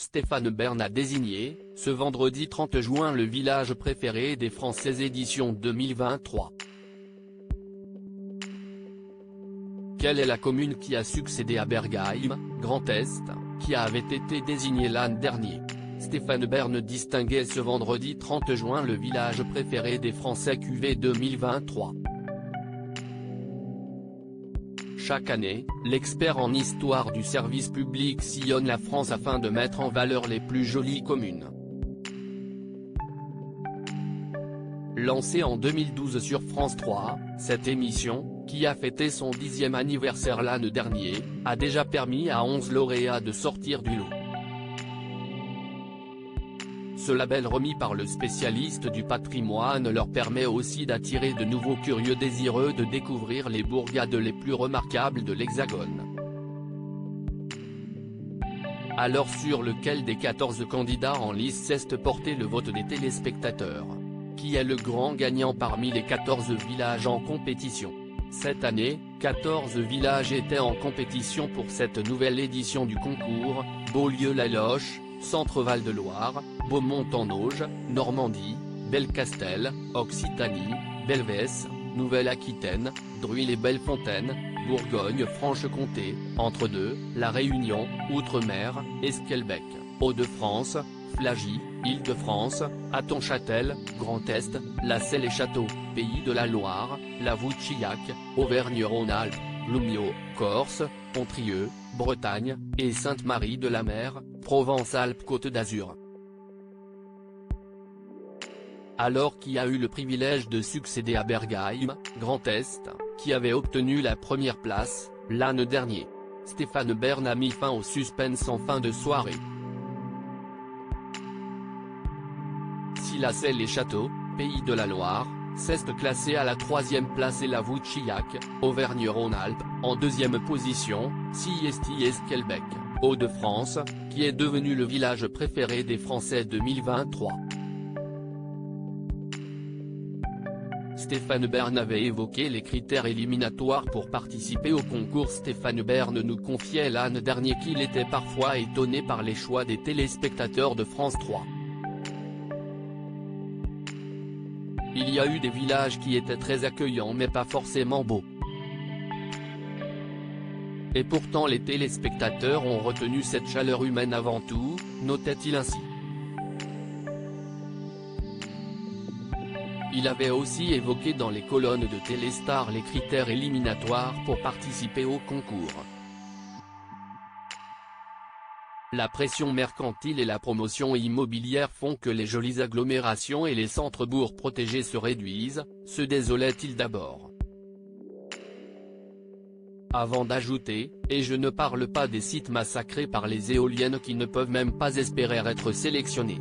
Stéphane Bern a désigné, ce vendredi 30 juin le village préféré des Français édition 2023. Quelle est la commune qui a succédé à Bergheim, Grand Est, qui avait été désignée l'an dernier? Stéphane Bern distinguait ce vendredi 30 juin le village préféré des Français QV 2023. Chaque année, l'expert en histoire du service public sillonne la France afin de mettre en valeur les plus jolies communes. Lancée en 2012 sur France 3, cette émission, qui a fêté son 10e anniversaire l'an dernier, a déjà permis à 11 lauréats de sortir du lot. Ce label remis par le spécialiste du patrimoine leur permet aussi d'attirer de nouveaux curieux désireux de découvrir les bourgades les plus remarquables de l'Hexagone. Alors sur lequel des 14 candidats en lice cesse porter le vote des téléspectateurs? Qui est le grand gagnant parmi les 14 villages en compétition? Cette année, 14 villages étaient en compétition pour cette nouvelle édition du concours: Beaulieu-la-Loche, Centre-Val de Loire, Beaumont-en-Auge, Normandie, Belcastel, Occitanie, Belvès, Nouvelle-Aquitaine, Druille et Bellefontaine, Bourgogne-Franche-Comté, Entre-Deux, La Réunion, Outre-mer, Esquelbec, Hauts-de-France, Flagy, Île-de-France, Hattonchâtel, Grand Est, La Selle-et-Château, Pays de la Loire, La Vouchillac, Auvergne-Rhône-Alpes, Blumio, Corse, Pontrieux, Bretagne, et Sainte-Marie-de-la-Mer, Provence-Alpes-Côte d'Azur. Alors qui a eu le privilège de succéder à Bergheim, Grand Est, qui avait obtenu la première place, l'an dernier? Stéphane Bern a mis fin au suspense en fin de soirée. Si La Selle-et-Château, Pays de la Loire, ceste classé à la 3e place et La Vouchillac, Auvergne-Rhône-Alpes, en 2e position, si Esquelbec, Hauts-de-France, qui est devenu le village préféré des Français 2023. Stéphane Bern avait évoqué les critères éliminatoires pour participer au concours. Stéphane Bern nous confiait l'an dernier qu'il était parfois étonné par les choix des téléspectateurs de France 3. Il y a eu des villages qui étaient très accueillants mais pas forcément beaux. Et pourtant les téléspectateurs ont retenu cette chaleur humaine avant tout, notait-il ainsi. Il avait aussi évoqué dans les colonnes de Téléstar les critères éliminatoires pour participer au concours. La pression mercantile et la promotion immobilière font que les jolies agglomérations et les centres-bourgs protégés se réduisent, se désolait-il d'abord. Avant d'ajouter, et je ne parle pas des sites massacrés par les éoliennes qui ne peuvent même pas espérer être sélectionnés.